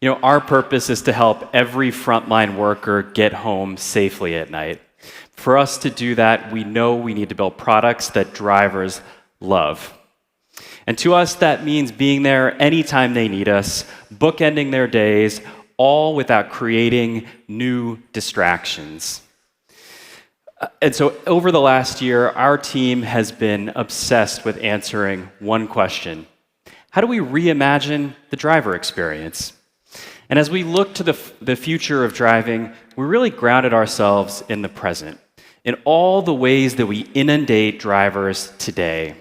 Our purpose is to help every frontline worker get home safely at night. For us to do that, we know we need to build products that drivers love. And to us, that means being there anytime they need us, bookending their days, all without creating new distractions. And so over the last year, our team has been obsessed with answering one question. How do we reimagine the driver experience? And as we look to the future of driving, we really grounded ourselves in the present, in all the ways that we inundate drivers today.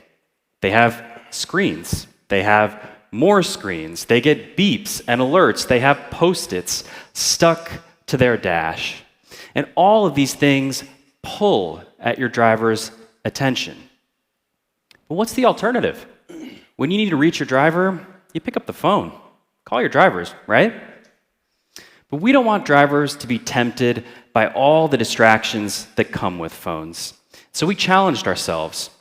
They have screens. They have more screens. They get beeps and alerts. They have Post-its stuck to their dash. And all of these things pull at your driver's attention. But what's the alternative? When you need to reach your driver, you pick up the phone. Call your drivers, right? But we don't want drivers to be tempted by all the distractions that come with phones. So we challenged ourselves.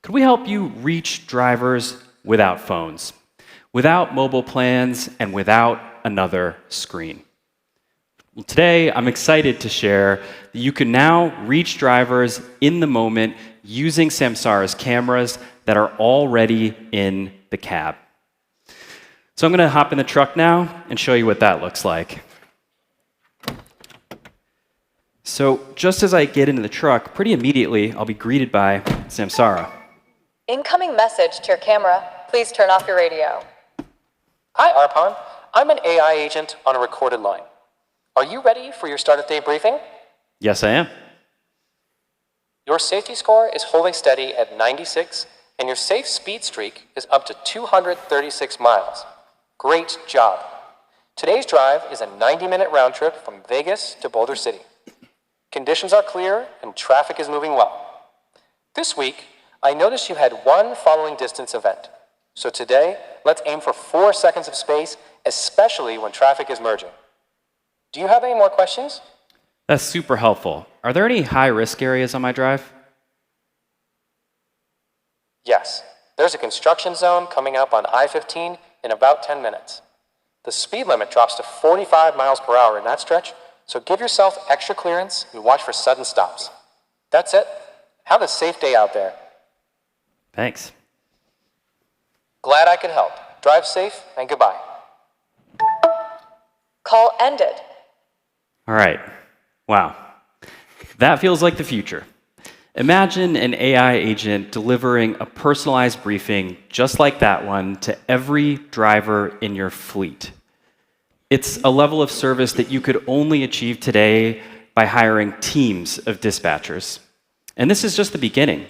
Could we help you reach drivers without phones, without mobile plans, and without another screen? Well, today, I'm excited to share that you can now reach drivers in the moment using Samsara's cameras that are already in the cab. So I'm going to hop in the truck now and show you what that looks like. So just as I get into the truck, pretty immediately, I'll be greeted by Samsara. Incoming message to your camera. Please turn off your radio. Hi, Arpan. I'm an AI agent on a recorded line. Are you ready for your start of day briefing? Yes, I am. Your safety score is holding steady at 96, and your safe speed streak is up to 236 miles. Great job. Today's drive is a 90-minute round trip from Vegas to Boulder City. Conditions are clear, and traffic is moving well. This week, I noticed you had one following distance event. So today, let's aim for 4 seconds of space, especially when traffic is merging. Do you have any more questions? That's super helpful. Are there any high-risk areas on my drive? Yes. There's a construction zone coming up on I-15 in about 10 minutes. The speed limit drops to 45 miles per hour in that stretch, so give yourself extra clearance and watch for sudden stops. That's it. Have a safe day out there. Thanks. Glad I could help. Drive safe and goodbye. Call ended. All right. Wow. That feels like the future. Imagine an AI agent delivering a personalized briefing just like that one to every driver in your fleet. It's a level of service that you could only achieve today by hiring teams of dispatchers. And this is just the beginning.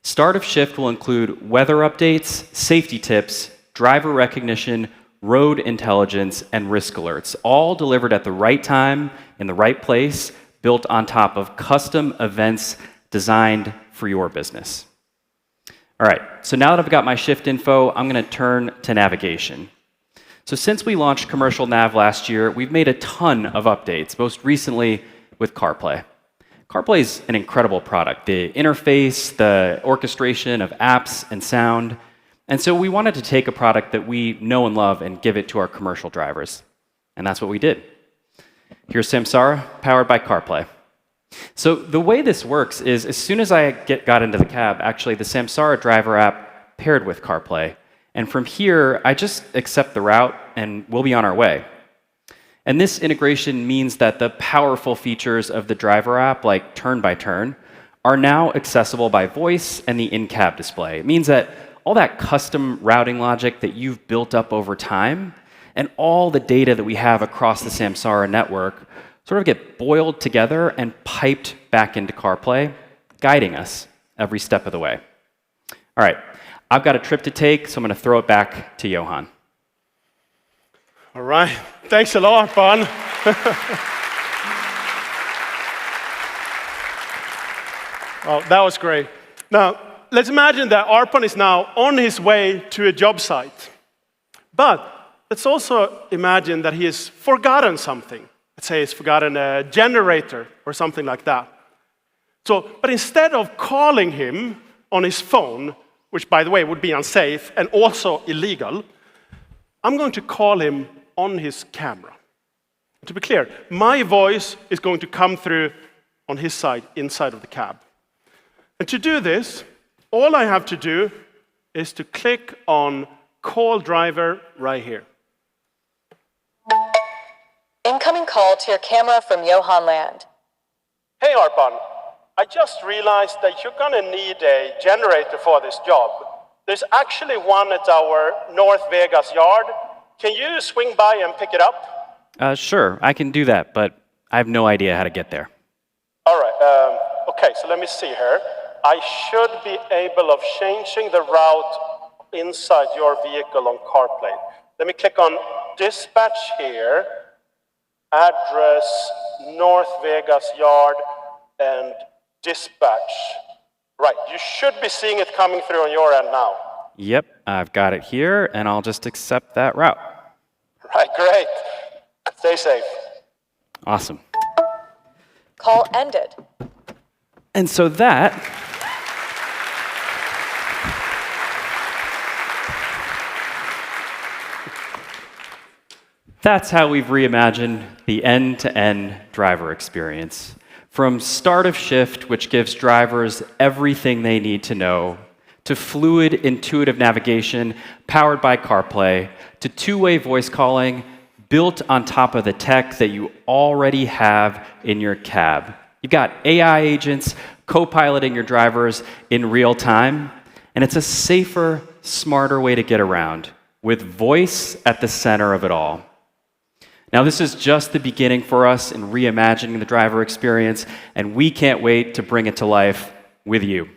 Start of Shift will include weather updates, safety tips, driver recognition, road intelligence, and risk alerts, all delivered at the right time, in the right place, built on top of custom events designed for your business. All right, so now that I've got my Shift info, I'm going to turn to navigation. So since we launched Commercial Nav last year, we've made a ton of updates, most recently with CarPlay. CarPlay is an incredible product. The interface, the orchestration of apps and sound. And so we wanted to take a product that we know and love and give it to our commercial drivers. And that's what we did. Here's Samsara, powered by CarPlay. So the way this works is as soon as I got into the cab, actually the Samsara driver app paired with CarPlay. And from here, I just accept the route and we'll be on our way. And this integration means that the powerful features of the driver app, like turn by turn, are now accessible by voice and the in-cab display. It means that all that custom routing logic that you've built up over time and all the data that we have across the Samsara network sort of get boiled together and piped back into CarPlay, guiding us every step of the way. All right, I've got a trip to take, so I'm going to throw it back to Johan. All right, thanks a lot, Arpan. Oh, that was great. Now, let's imagine that Arpan is now on his way to a job site. But let's also imagine that he has forgotten something. Let's say he's forgotten a generator or something like that. But instead of calling him on his phone, which by the way would be unsafe and also illegal, I'm going to call him on his camera. To be clear, my voice is going to come through on his side, inside of the cab. And to do this, all I have to do is to click on Call Driver right here. Incoming call to your camera from Johan Land. Hey, Arpan. I just realized that you're going to need a generator for this job. There's actually one at our North Vegas yard. Can you swing by and pick it up? Sure, I can do that, but I have no idea how to get there. All right. Okay, so let me see here. I should be able of changing the route inside your vehicle on CarPlay. Let me click on Dispatch here. Address, North Vegas Yard, and Dispatch. Right, you should be seeing it coming through on your end now. Yep, I've got it here, and I'll just accept that route. Right, great. Stay safe. Awesome. Call ended. And so that's how we've reimagined the end-to-end driver experience. From start of shift, which gives drivers everything they need to know, to fluid, intuitive navigation powered by CarPlay, to two-way voice calling built on top of the tech that you already have in your cab. You've got AI agents co-piloting your drivers in real time, and it's a safer, smarter way to get around, with voice at the center of it all. Now, this is just the beginning for us in reimagining the driver experience, and we can't wait to bring it to life with you.